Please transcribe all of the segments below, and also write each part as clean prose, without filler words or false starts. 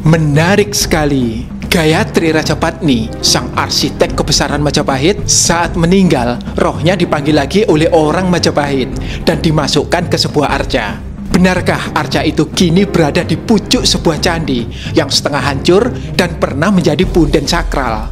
Menarik sekali. Gayatri Rajapatni, sang arsitek kebesaran Majapahit, saat meninggal, rohnya dipanggil lagi oleh orang Majapahit dan dimasukkan ke sebuah arca. Benarkah arca itu kini berada di pucuk sebuah candi yang setengah hancur dan pernah menjadi punden sakral?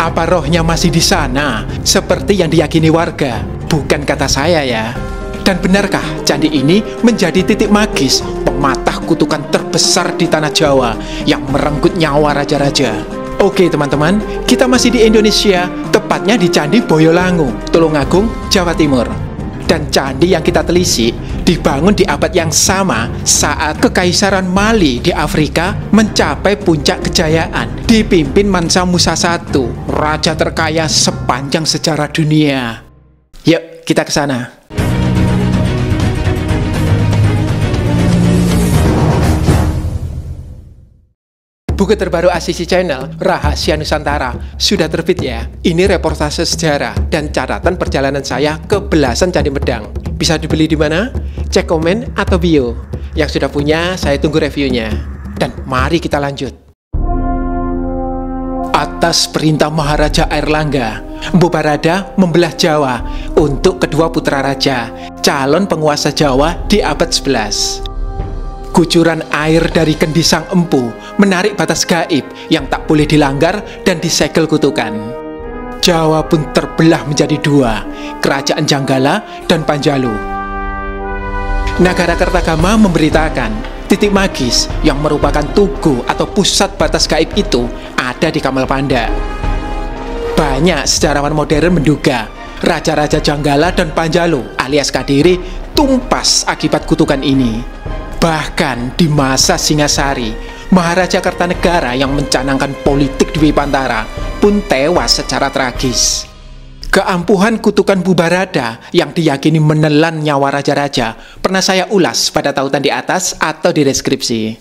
Apa rohnya masih di sana, seperti yang diyakini warga? Bukan kata saya ya. Dan benarkah candi ini menjadi titik magis pematah kutukan terbesar di tanah Jawa yang merenggut nyawa raja-raja? Oke teman-teman, kita masih di Indonesia, tepatnya di Candi Boyolangu, Tulungagung, Jawa Timur. Dan candi yang kita telisik dibangun di abad yang sama saat Kekaisaran Mali di Afrika mencapai puncak kejayaan dipimpin Mansa Musa I, raja terkaya sepanjang sejarah dunia. Yuk, kita ke sana. Buku terbaru ACC Channel, Rahasia Nusantara, sudah terbit ya. Ini reportase sejarah dan catatan perjalanan saya ke belasan Candi Medang. Bisa dibeli di mana? Cek komen atau bio. Yang sudah punya, saya tunggu reviewnya. Dan mari kita lanjut. Atas perintah Maharaja Airlangga, Mpu Barada membelah Jawa untuk kedua putra raja, calon penguasa Jawa di abad 11. Kucuran air dari kendi sang empu menarik batas gaib yang tak boleh dilanggar dan disegel kutukan. Jawa pun terbelah menjadi dua, Kerajaan Janggala dan Panjalu. Nagara Kertagama memberitakan titik magis yang merupakan tugu atau pusat batas gaib itu ada di Kamalapanda. Banyak sejarawan modern menduga raja-raja Janggala dan Panjalu alias Kadiri tumpas akibat kutukan ini. Bahkan di masa Singasari, Maharaja Kertanegara yang mencanangkan politik Dwi Pantara pun tewas secara tragis. Keampuhan kutukan Mpu Barada yang diyakini menelan nyawa raja-raja pernah saya ulas pada tautan di atas atau di deskripsi.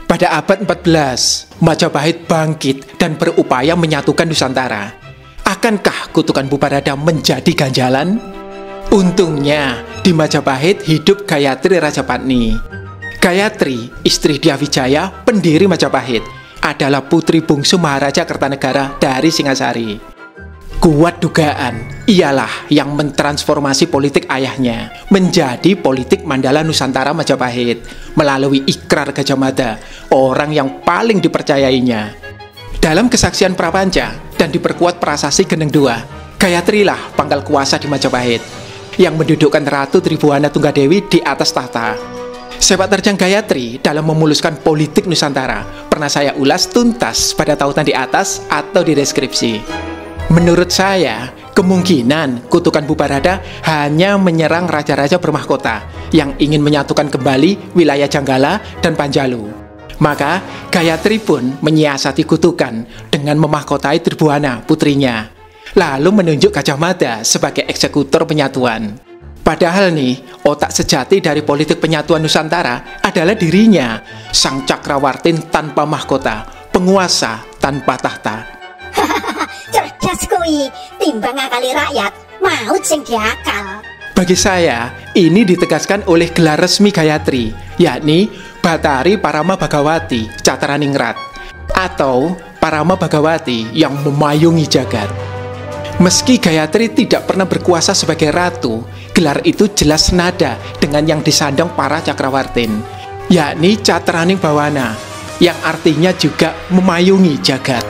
Pada abad 14, Majapahit bangkit dan berupaya menyatukan Nusantara. Akankah kutukan Mpu Barada menjadi ganjalan? Untungnya, di Majapahit hidup Gayatri Rajapatni. Gayatri, istri Dyawijaya, pendiri Majapahit, adalah putri bungsu Maharaja Kertanegara dari Singasari. Kuat dugaan, ialah yang mentransformasi politik ayahnya menjadi politik Mandala Nusantara Majapahit melalui ikrar Gajah Mada, orang yang paling dipercayainya. Dalam kesaksian prapanca dan diperkuat prasasti Geneng II, Gayatri lah pangkal kuasa di Majapahit yang mendudukkan Ratu Tribhuwana Tunggadewi di atas tahta. Sepak terjang Gayatri dalam memuluskan politik Nusantara pernah saya ulas tuntas pada tautan di atas atau di deskripsi. Menurut saya, kemungkinan kutukan Mpu Barada hanya menyerang raja-raja bermahkota yang ingin menyatukan kembali wilayah Janggala dan Panjalu. Maka Gayatri pun menyiasati kutukan dengan memahkotai Tribhuwana putrinya, lalu menunjuk Gajah Mada sebagai eksekutor penyatuan. Padahal nih, otak sejati dari politik penyatuan Nusantara adalah dirinya, sang Cakrawartin tanpa mahkota, penguasa tanpa tahta. Cerdas kuwi, timbang akali rakyat, maut sing diakal. Bagi saya, ini ditegaskan oleh gelar resmi Gayatri, yakni Batari Parama Bhagawati Cataraningrat, atau Parama Bhagawati yang memayungi jagat. Meski Gayatri tidak pernah berkuasa sebagai ratu, gelar itu jelas senada dengan yang disandang para Cakrawartin, yakni Catraning Bawana, yang artinya juga memayungi jagat.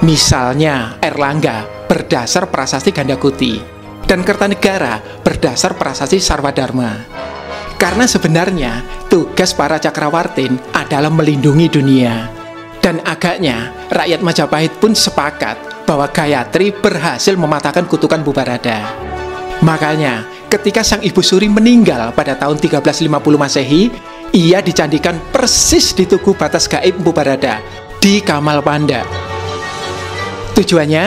Misalnya Airlangga berdasar prasasti Gandakuti, dan Kertanegara berdasar prasasti Sarwadharma. Karena sebenarnya tugas para Cakrawartin adalah melindungi dunia. Dan agaknya rakyat Majapahit pun sepakat bahwa Gayatri berhasil mematahkan kutukan Mpu Barada. Makanya ketika sang ibu suri meninggal pada tahun 1350 Masehi, ia dicandikan persis di tugu batas gaib Mpu Barada di Kamalapanda. Tujuannya,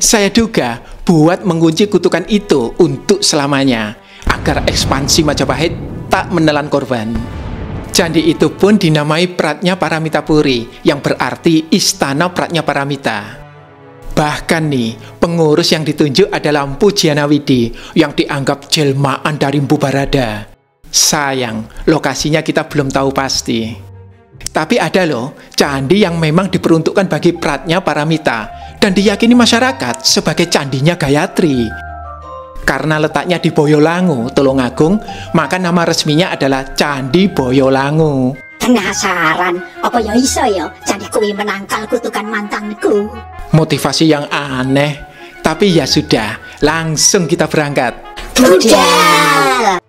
saya duga buat mengunci kutukan itu untuk selamanya, agar ekspansi Majapahit tak menelan korban. Candi itu pun dinamai Pratnya Paramitapuri, yang berarti Istana Pratnya Paramita. Bahkan nih, pengurus yang ditunjuk adalah Mpu Jianawidi, yang dianggap jelmaan dari Mpu Barada. Sayang, lokasinya kita belum tahu pasti. Tapi ada loh, candi yang memang diperuntukkan bagi Pratnya Paramita dan diyakini masyarakat sebagai candinya Gayatri. Karena letaknya di Boyolangu, Tulungagung, maka nama resminya adalah Candi Boyolangu. Penasaran, apa ya iso ya candi kuwi menangkal kutukan mantanku? Motivasi yang aneh, tapi ya sudah, langsung kita berangkat. Budal!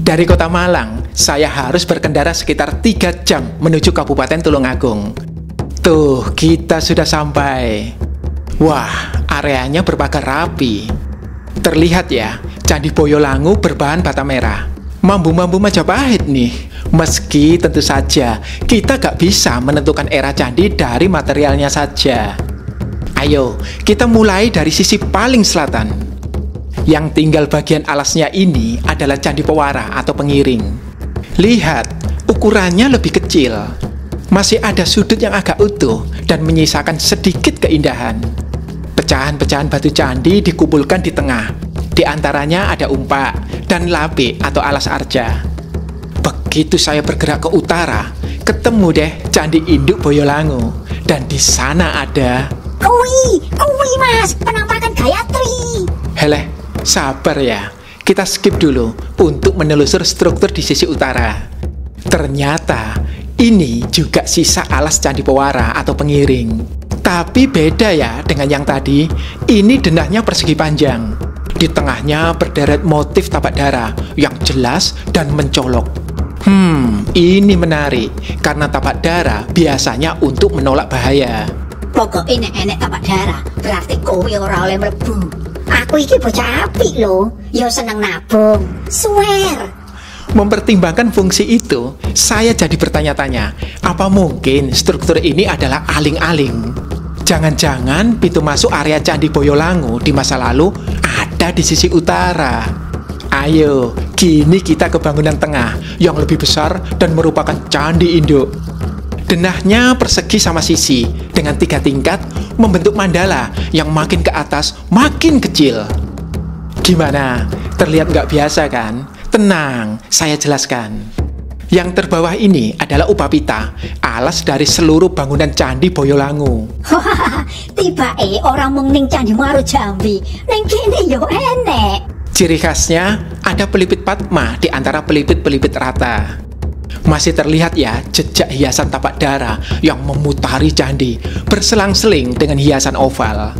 Dari kota Malang, saya harus berkendara sekitar 3 jam menuju Kabupaten Tulungagung. Tuh, kita sudah sampai. Wah, areanya berpagar rapi. Terlihat ya, Candi Boyolangu berbahan bata merah. Mambu-mambu Majapahit nih. Meski tentu saja, kita gak bisa menentukan era candi dari materialnya saja. Ayo, kita mulai dari sisi paling selatan. Yang tinggal bagian alasnya ini adalah Candi Pewara atau pengiring. Lihat, ukurannya lebih kecil. Masih ada sudut yang agak utuh dan menyisakan sedikit keindahan. Pecahan-pecahan batu candi dikumpulkan di tengah. Di antaranya ada umpak dan lape atau alas arja. Begitu saya bergerak ke utara, ketemu deh Candi Induk Boyolangu. Dan di sana ada... Kui mas, penampakan Gayatri. Heleh, sabar ya, kita skip dulu untuk menelusur struktur di sisi utara. Ternyata ini juga sisa alas Candi Pewara atau pengiring. Tapi beda ya dengan yang tadi, ini denahnya persegi panjang. Di tengahnya berderet motif tapak dara yang jelas dan mencolok. Ini menarik karena tapak dara biasanya untuk menolak bahaya. Pokoknya enek tapak darah, berarti kowe ora oleh mlebu. Aku iki bocah apik lho, yo seneng nabung. Swear. Mempertimbangkan fungsi itu, saya jadi bertanya-tanya, apa mungkin struktur ini adalah aling-aling? Jangan-jangan pintu masuk area Candi Boyolangu di masa lalu ada di sisi utara. Ayo, kini kita ke bangunan tengah yang lebih besar dan merupakan Candi Induk. Denahnya persegi sama sisi dengan 3 tingkat membentuk mandala yang makin ke atas makin kecil. Gimana? Terlihat nggak biasa kan? Tenang, saya jelaskan. Yang terbawah ini adalah upapita, alas dari seluruh bangunan Candi Boyolangu. Tiba orang mung ning Candi Muaro Jambi, ning kene yo enek. Ciri khasnya ada pelipit Padma di antara pelipit-pelipit rata. Masih terlihat ya jejak hiasan tapak dara yang memutari candi, berselang-seling dengan hiasan oval.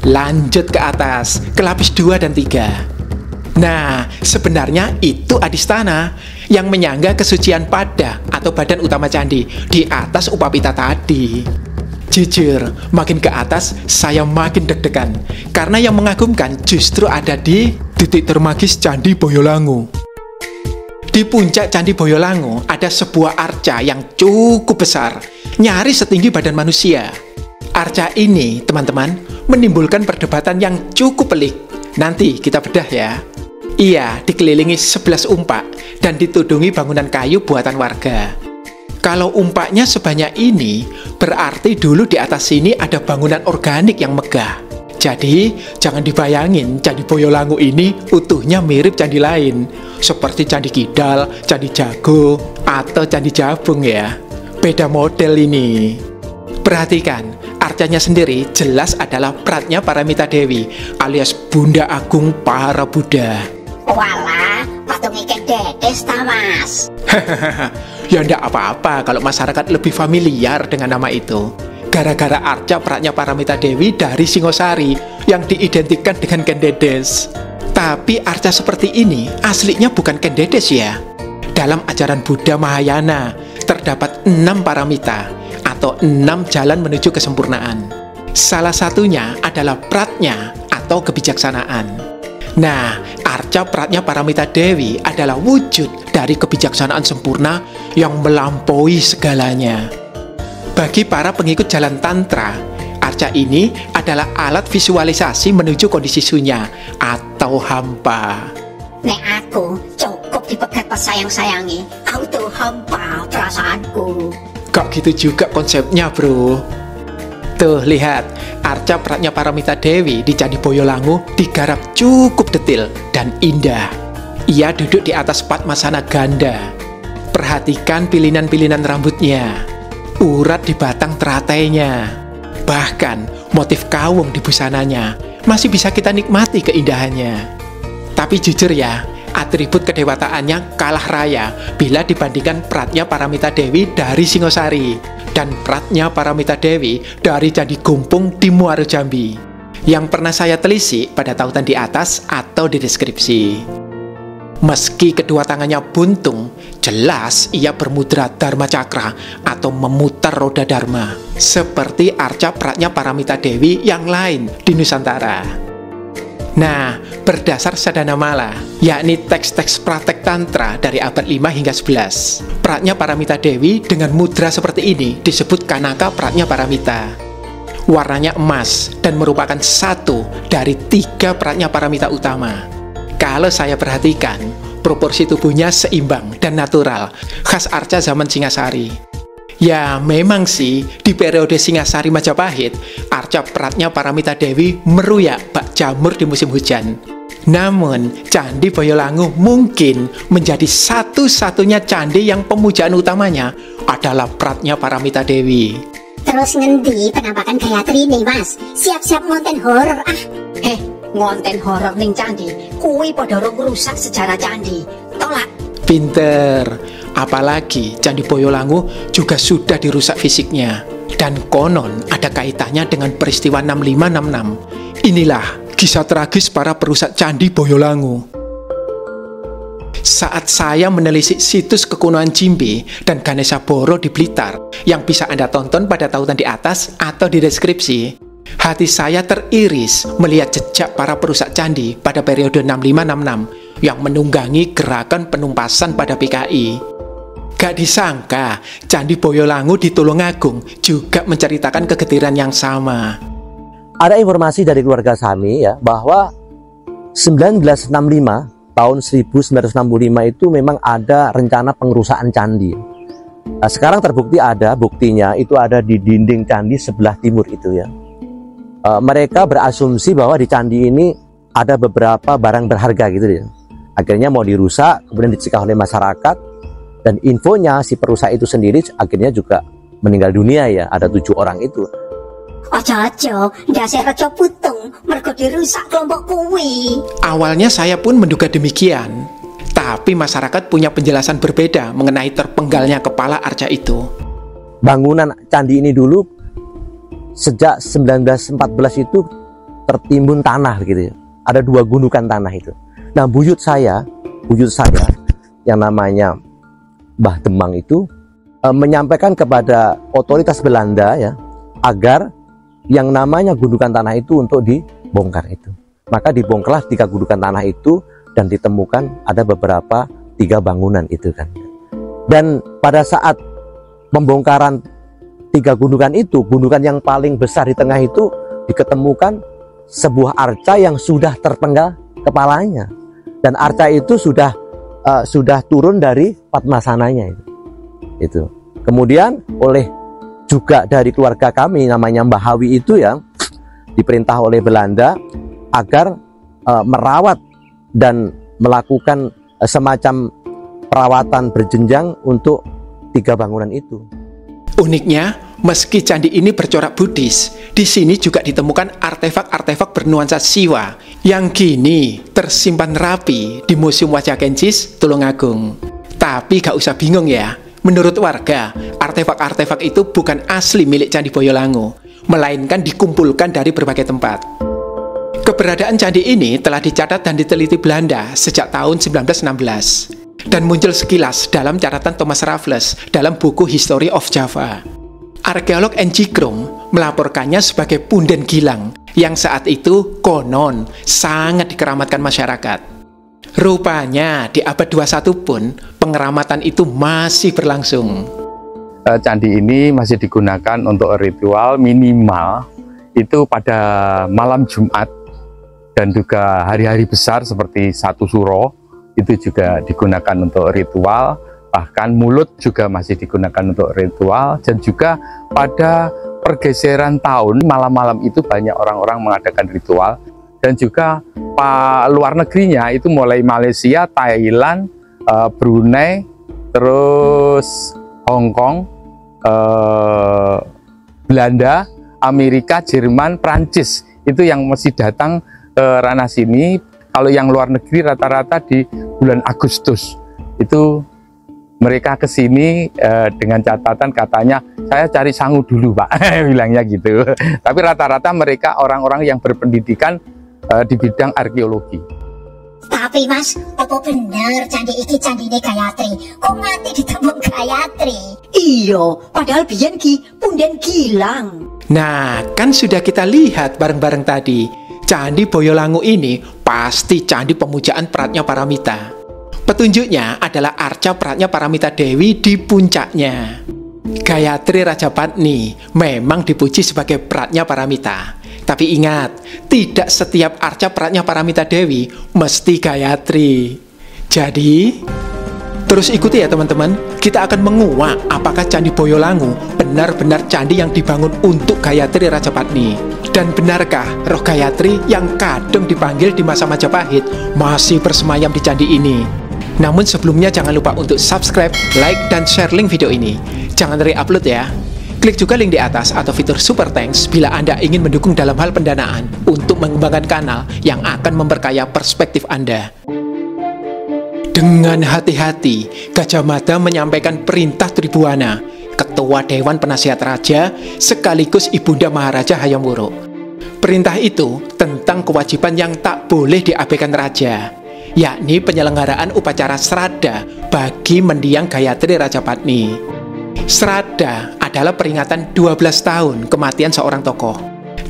Lanjut ke atas, ke lapis 2 dan 3. Nah, sebenarnya itu adistana yang menyangga kesucian pada atau badan utama candi di atas upapita tadi. Jujur, makin ke atas saya makin deg-degan karena yang mengagumkan justru ada di titik termagis Candi Boyolangu. Di puncak Candi Boyolangu ada sebuah arca yang cukup besar, nyaris setinggi badan manusia. Arca ini, teman-teman, menimbulkan perdebatan yang cukup pelik. Nanti kita bedah ya. Ia dikelilingi 11 umpak dan ditudungi bangunan kayu buatan warga. Kalau umpaknya sebanyak ini, berarti dulu di atas sini ada bangunan organik yang megah. Jadi, jangan dibayangin Candi Boyolangu ini utuhnya mirip candi lain, seperti Candi Kidal, Candi Jago, atau Candi Jabung ya. Beda model ini. Perhatikan, arcanya sendiri jelas adalah Pratnya Paramita Dewi, alias Bunda Agung para Buddha. Walah, patung ikan dedes ta mas. Ya ndak apa-apa kalau masyarakat lebih familiar dengan nama itu. Gara-gara arca Pratnya Paramita Dewi dari Singosari yang diidentikan dengan Ken Dedes. Tapi arca seperti ini aslinya bukan Ken Dedes ya. Dalam ajaran Buddha Mahayana terdapat 6 paramita atau 6 jalan menuju kesempurnaan. Salah satunya adalah Pratnya atau kebijaksanaan. Nah, arca Pratnya Paramita Dewi adalah wujud dari kebijaksanaan sempurna yang melampaui segalanya. Bagi para pengikut jalan tantra, arca ini adalah alat visualisasi menuju kondisi sunya atau hampa. Nek aku cukup dipegat pas sayang-sayangi, auto hampa perasaanku. Kok gitu juga konsepnya, bro? Tuh, lihat, arca Pratnya Paramita Dewi di Candi Boyolangu digarap cukup detil dan indah. Ia duduk di atas Padmasana ganda. Perhatikan pilihan-pilihan rambutnya, urat di batang teratainya, bahkan motif kawung di busananya masih bisa kita nikmati keindahannya. Tapi jujur ya, atribut kedewataannya kalah raya bila dibandingkan Pratnya Paramita Dewi dari Singosari dan Pratnya Paramita Dewi dari Candi Gumpung di Muaro Jambi yang pernah saya telisik pada tautan di atas atau di deskripsi. Meski kedua tangannya buntung, jelas ia bermudra Dharma Cakra atau memutar roda Dharma, seperti arca Pratnya Paramita Dewi yang lain di Nusantara. Nah, berdasar Sadhana Mala, yakni teks-teks praktek Tantra dari abad 5 hingga 11, Pratnya Paramita Dewi dengan mudra seperti ini disebut Kanaka Pratnya Paramita. Warnanya emas dan merupakan satu dari 3 Pratnya Paramita utama. Kalau saya perhatikan, proporsi tubuhnya seimbang dan natural, khas arca zaman Singasari. Ya, memang sih, di periode Singasari Majapahit, arca Pratnya Paramita Dewi meruyak bak jamur di musim hujan. Namun, Candi Boyolangu mungkin menjadi satu-satunya candi yang pemujaan utamanya adalah Pratnya Paramita Dewi. Terus ngendi penampakan Gayatri nih, Mas? Siap-siap ngonten horor ah. Ngonten horor ning candi, kuwi padha ngrusak sejarah candi. Tolak. Pinter. Apalagi Candi Boyolangu juga sudah dirusak fisiknya. Dan konon ada kaitannya dengan peristiwa 6566. Inilah kisah tragis para perusak Candi Boyolangu. Saat saya menelisik situs kekunoan Jimbe dan Ganesha Boro di Blitar yang bisa Anda tonton pada tautan di atas atau di deskripsi, hati saya teriris melihat jejak para perusak candi pada periode 6566 yang menunggangi gerakan penumpasan pada PKI. Gak disangka, Candi Boyolangu di Tulungagung juga menceritakan kegetiran yang sama. Ada informasi dari keluarga kami ya, bahwa 1965, tahun 1965 itu memang ada rencana pengerusakan candi. Nah, sekarang terbukti ada, buktinya itu ada di dinding candi sebelah timur itu ya. Mereka berasumsi bahwa di candi ini ada beberapa barang berharga gitu ya. Akhirnya mau dirusak, kemudian dicegah oleh masyarakat, dan infonya si perusak itu sendiri akhirnya juga meninggal dunia ya, ada 7 orang itu. Ojo-ojo, ndase reca putung, mergo dirusak kelompok kuwi. Awalnya saya pun menduga demikian, tapi masyarakat punya penjelasan berbeda mengenai terpenggalnya kepala arca itu. Bangunan candi ini dulu sejak 1914 itu tertimbun tanah gitu ya. Ada 2 gundukan tanah itu. Nah, buyut saya yang namanya Mbah Demang itu menyampaikan kepada otoritas Belanda ya, agar yang namanya gundukan tanah itu untuk dibongkar itu. Maka dibongkarlah 3 gundukan tanah itu dan ditemukan ada beberapa 3 bangunan itu kan. Dan pada saat pembongkaran 3 gundukan itu, gundukan yang paling besar di tengah itu diketemukan sebuah arca yang sudah terpenggal kepalanya, dan arca itu sudah turun dari padmasananya itu. Kemudian oleh juga dari keluarga kami namanya Mbah Hawi itu ya, diperintah oleh Belanda agar merawat dan melakukan semacam perawatan berjenjang untuk 3 bangunan itu. Uniknya, meski candi ini bercorak Buddhis, di sini juga ditemukan artefak-artefak bernuansa Siwa yang kini tersimpan rapi di Museum Wajakensis, Tulungagung. Tapi gak usah bingung ya, menurut warga, artefak-artefak itu bukan asli milik Candi Boyolangu, melainkan dikumpulkan dari berbagai tempat. Keberadaan candi ini telah dicatat dan diteliti Belanda sejak tahun 1916. Dan muncul sekilas dalam catatan Thomas Raffles dalam buku History of Java. Arkeolog N.G. Krom melaporkannya sebagai punden gilang yang saat itu konon sangat dikeramatkan masyarakat. Rupanya di abad 21 pun pengeramatan itu masih berlangsung. Candi ini masih digunakan untuk ritual minimal itu pada malam Jumat dan juga hari-hari besar seperti 1 Suro. Itu juga digunakan untuk ritual, bahkan mulut juga masih digunakan untuk ritual, dan juga pada pergeseran tahun malam-malam itu banyak orang-orang mengadakan ritual, dan juga luar negerinya itu mulai Malaysia, Thailand, Brunei, terus Hong Kong, Belanda, Amerika, Jerman, Prancis, itu yang masih datang ke ranah sini. Kalau yang luar negeri rata-rata di bulan Agustus itu mereka ke sini dengan catatan katanya saya cari sangu dulu Pak, bilangnya gitu. Tapi rata-rata mereka orang-orang yang berpendidikan di bidang arkeologi. Tapi Mas, apa bener candi iki candine Gayatri? Kok mati ditembung Gayatri? Iya, padahal biyen ki punden gilang. Nah, kan sudah kita lihat bareng-bareng tadi. Candi Boyolangu ini pasti candi pemujaan Pratnya Paramita. Petunjuknya adalah arca Pratnya Paramita Dewi di puncaknya. Gayatri Rajapatni memang dipuji sebagai Pratnya Paramita. Tapi ingat, tidak setiap arca Pratnya Paramita Dewi mesti Gayatri. Jadi, terus ikuti ya teman-teman. Kita akan menguak apakah Candi Boyolangu benar-benar candi yang dibangun untuk Gayatri Rajapatni. Dan benarkah roh Gayatri yang kadang dipanggil di masa Majapahit masih bersemayam di candi ini? Namun sebelumnya jangan lupa untuk subscribe, like, dan share link video ini. Jangan re-upload ya. Klik juga link di atas atau fitur Super Thanks bila Anda ingin mendukung dalam hal pendanaan untuk mengembangkan kanal yang akan memperkaya perspektif Anda. Dengan hati-hati, Gajah Mada menyampaikan perintah Tribuana, Ketua Dewan Penasihat Raja, sekaligus Ibunda Maharaja Hayam Wuruk. Perintah itu tentang kewajiban yang tak boleh diabaikan Raja, yakni penyelenggaraan upacara Sraddha bagi mendiang Gayatri Rajapatni. Sraddha adalah peringatan 12 tahun kematian seorang tokoh,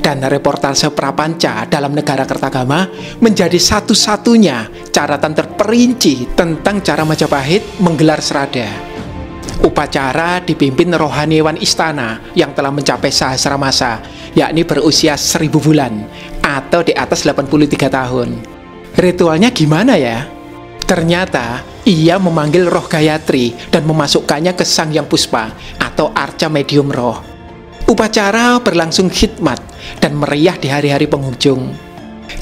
dan reportase Prapanca dalam Negara Kertagama menjadi satu-satunya catatan terperinci tentang cara Majapahit menggelar Sraddha. Upacara dipimpin rohaniawan istana yang telah mencapai sahasra masa, yakni berusia 1000 bulan atau di atas 83 tahun. Ritualnya gimana ya? Ternyata ia memanggil roh Gayatri dan memasukkannya ke Sangyang Puspa atau arca medium roh. Upacara berlangsung khidmat dan meriah di hari-hari penghujung.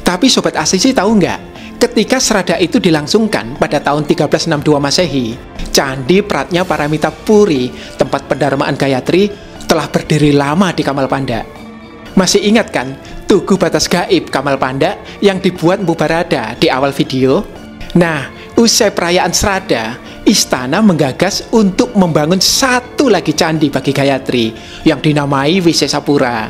Tapi Sobat Asisi tahu nggak? Ketika Sraddha itu dilangsungkan pada tahun 1362 Masehi, Candi Pratnya Paramita Puri, tempat pendarmaan Gayatri, telah berdiri lama di Kamal Panda. Masih ingat kan tugu batas gaib Kamal Panda yang dibuat Mpu Barada di awal video? Nah, usai perayaan Sraddha, istana menggagas untuk membangun satu lagi candi bagi Gayatri yang dinamai Wisesapura.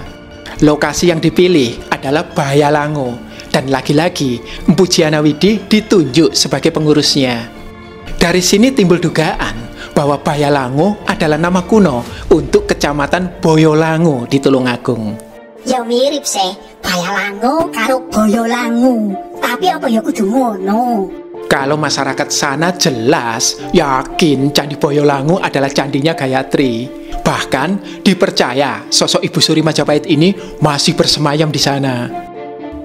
Lokasi yang dipilih adalah Bayalangu, dan lagi-lagi Mpu Jianawidi ditunjuk sebagai pengurusnya. Dari sini timbul dugaan bahwa Bayalangu adalah nama kuno untuk Kecamatan Boyolangu di Tulungagung. Ya mirip sih, Bayalangu karo Boyolangu. Tapi apa ya kudu ngono? Kalau masyarakat sana jelas yakin Candi Boyolangu adalah candinya Gayatri. Bahkan dipercaya sosok Ibu Suri Majapahit ini masih bersemayam di sana.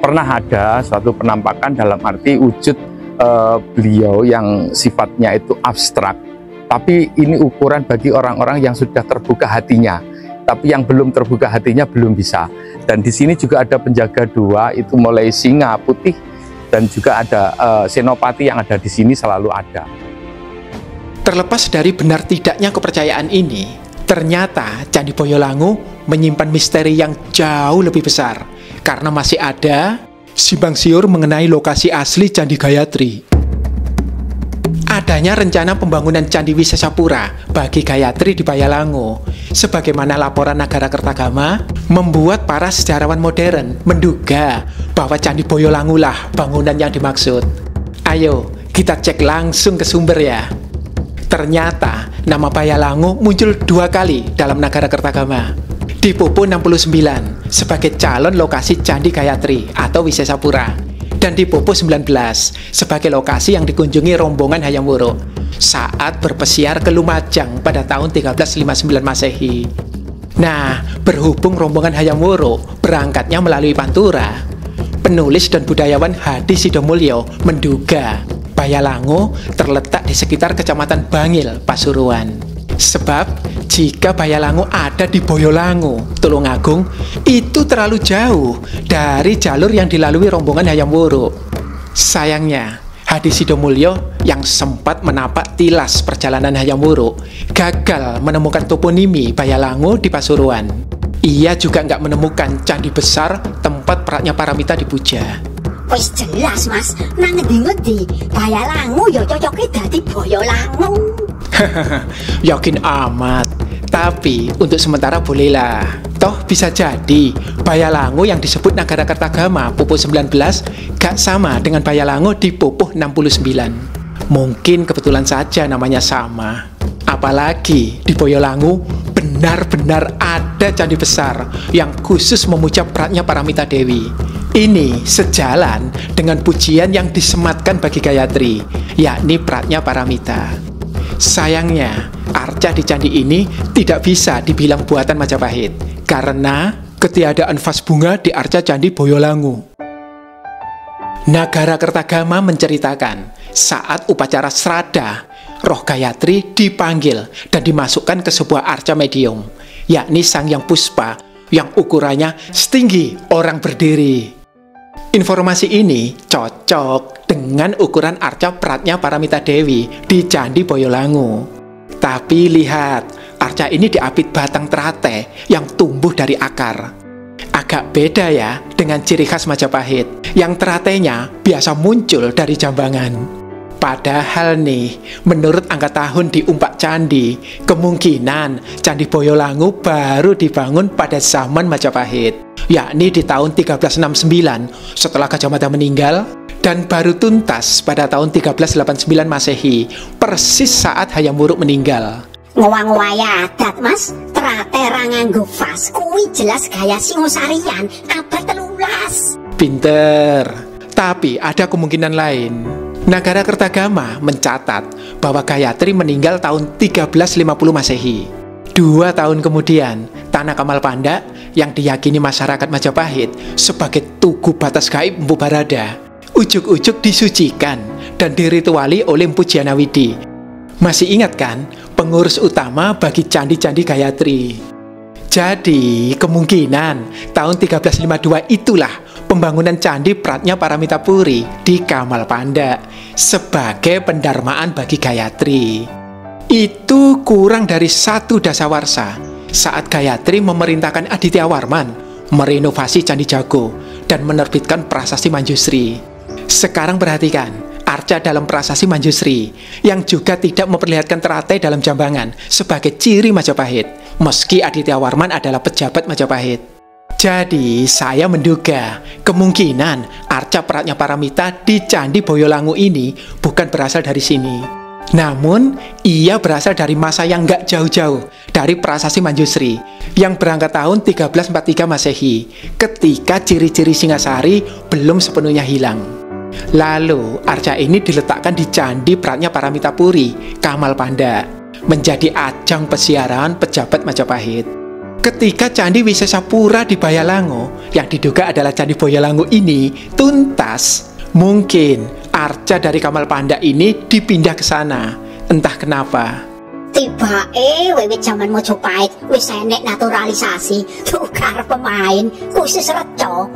Pernah ada suatu penampakan dalam arti wujud beliau yang sifatnya itu abstrak. Tapi ini ukuran bagi orang-orang yang sudah terbuka hatinya. Tapi yang belum terbuka hatinya belum bisa. Dan di sini juga ada penjaga dua, itu mulai singa putih, dan juga ada senopati yang ada di sini selalu ada. Terlepas dari benar tidaknya kepercayaan ini, ternyata Candi Boyolangu menyimpan misteri yang jauh lebih besar, karena masih ada simpang siur mengenai lokasi asli Candi Gayatri. Adanya rencana pembangunan Candi Wisesapura bagi Gayatri di Bayalangu, sebagaimana laporan Nagara Kertagama, membuat para sejarawan modern menduga bahwa Candi Boyolangu lah bangunan yang dimaksud. Ayo, kita cek langsung ke sumber ya. Ternyata nama Bayalangu muncul 2 kali dalam Nagara Kertagama. Di Popo 69 sebagai calon lokasi Candi Gayatri atau Wisesapura, dan di Popo 19 sebagai lokasi yang dikunjungi rombongan Hayam Wuruk saat berpesiar ke Lumajang pada tahun 1359 Masehi. Nah, berhubung rombongan Hayam Wuruk berangkatnya melalui Pantura, penulis dan budayawan Hadi Sidomulyo menduga Bayalangu terletak di sekitar Kecamatan Bangil, Pasuruan. Sebab jika Bayalangu ada di Boyolangu, Tulungagung, itu terlalu jauh dari jalur yang dilalui rombongan Hayam Wuruk. Sayangnya, Hadisidomulyo yang sempat menapak tilas perjalanan Hayam Wuruk gagal menemukan toponimi Bayalangu di Pasuruan. Ia juga nggak menemukan candi besar tempat Pratnya Paramita dipuja. Wis jelas mas, nang ngendi-ngendi Bayalangu ya cocoknya dadi Boyolangu. Yakin amat. Tapi untuk sementara bolehlah. Toh bisa jadi Bayalangu yang disebut Nagara Kertagama Pupuh 19 gak sama dengan Bayalangu di Pupuh 69. Mungkin kebetulan saja namanya sama. Apalagi di Boyolangu benar-benar ada candi besar yang khusus memuja Pratnya Paramita Dewi. Ini sejalan dengan pujian yang disematkan bagi Gayatri, yakni Pratnya Paramita. Sayangnya, arca di candi ini tidak bisa dibilang buatan Majapahit karena ketiadaan vas bunga di arca candi Boyolangu. Nagara Kertagama menceritakan saat upacara Srada, roh Gayatri dipanggil dan dimasukkan ke sebuah arca medium, yakni Sang Hyang Puspa yang ukurannya setinggi orang berdiri. Informasi ini cocok dengan ukuran arca Pratnya Paramita Dewi di Candi Boyolangu. Tapi lihat, arca ini diapit batang terate yang tumbuh dari akar. Agak beda ya dengan ciri khas Majapahit, yang teratenya biasa muncul dari jambangan. Padahal nih, menurut angka tahun di Umpak Candi, kemungkinan Candi Boyolangu baru dibangun pada zaman Majapahit, yakni di tahun 1369 setelah Gajah Mada meninggal, dan baru tuntas pada tahun 1389 Masehi, persis saat Hayam Wuruk meninggal. Ngowang-ngowai adat mas, terate ra nganggo vas, kuwi jelas gaya Singosarian abad 13. Pinter, tapi ada kemungkinan lain. Nagara Kertagama mencatat bahwa Gayatri meninggal tahun 1350 Masehi. 2 tahun kemudian, Tanah Kamal Panda yang diyakini masyarakat Majapahit sebagai tugu batas gaib Mpu Barada, ujuk-ujuk disucikan dan dirituali oleh Mpu Jianawidi. Masih ingat kan pengurus utama bagi candi-candi Gayatri? Jadi kemungkinan tahun 1352 itulah pembangunan candi Pratnya Paramita Puri di Kamal Panda sebagai pendarmaan bagi Gayatri. Itu kurang dari 1 dasawarsa saat Gayatri memerintahkan Aditya Warman merenovasi Candi Jago dan menerbitkan Prasasti Manjusri. Sekarang perhatikan arca dalam Prasasti Manjusri yang juga tidak memperlihatkan teratai dalam jambangan sebagai ciri Majapahit, meski Aditya Warman adalah pejabat Majapahit. Jadi saya menduga kemungkinan arca Pratnya Paramita di Candi Boyolangu ini bukan berasal dari sini. Namun, ia berasal dari masa yang nggak jauh-jauh dari Prasasti Manjusri yang berangkat tahun 1343 Masehi, ketika ciri-ciri Singasari belum sepenuhnya hilang. Lalu, arca ini diletakkan di Candi Pratnya Paramita Puri, Kamal Panda, menjadi ajang pesiaran pejabat Majapahit. Ketika Candi Wisesapura di Bayalangu, yang diduga adalah Candi Boyolangu ini, tuntas, mungkin arca dari Kamal Panda ini dipindah ke sana, entah kenapa. Tibake wiwit zaman Mojopahit wis enek naturalisasi tukar pemain khusus reco.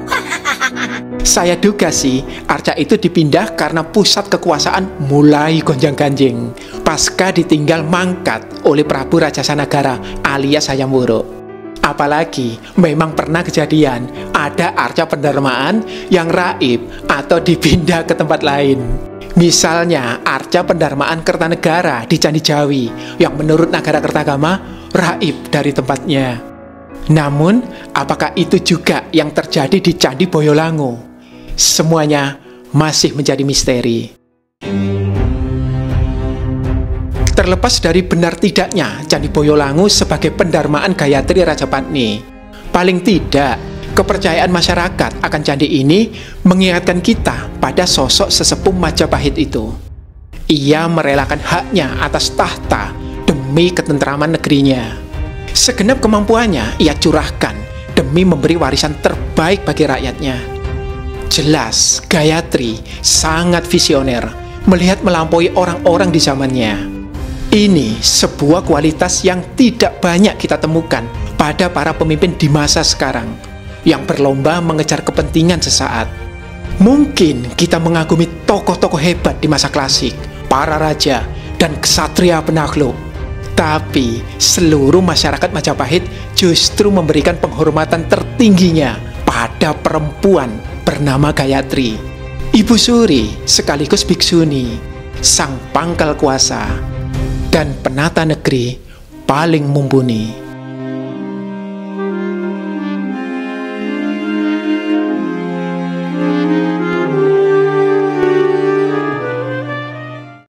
Saya duga sih arca itu dipindah karena pusat kekuasaan mulai gonjang-ganjing pasca ditinggal mangkat oleh Prabu Rajasanagara alias Hayam Wuruk. Apalagi memang pernah kejadian ada arca pendarmaan yang raib atau dipindah ke tempat lain. Misalnya arca pendarmaan Kertanegara di Candi Jawi yang menurut Nagara Kertagama raib dari tempatnya. Namun, apakah itu juga yang terjadi di Candi Boyolangu? Semuanya masih menjadi misteri. Terlepas dari benar tidaknya Candi Boyolangu sebagai pendarmaan Gayatri Rajapatni, paling tidak kepercayaan masyarakat akan candi ini mengingatkan kita pada sosok sesepuh Majapahit itu. Ia merelakan haknya atas tahta demi ketentraman negerinya. Segenap kemampuannya ia curahkan demi memberi warisan terbaik bagi rakyatnya. Jelas Gayatri sangat visioner melihat melampaui orang-orang di zamannya. Ini sebuah kualitas yang tidak banyak kita temukan pada para pemimpin di masa sekarang yang berlomba mengejar kepentingan sesaat. Mungkin kita mengagumi tokoh-tokoh hebat di masa klasik, para raja, dan ksatria penakluk. Tapi seluruh masyarakat Majapahit justru memberikan penghormatan tertingginya pada perempuan bernama Gayatri, Ibu Suri sekaligus biksuni, sang pangkal kuasa, dan penata negeri paling mumpuni.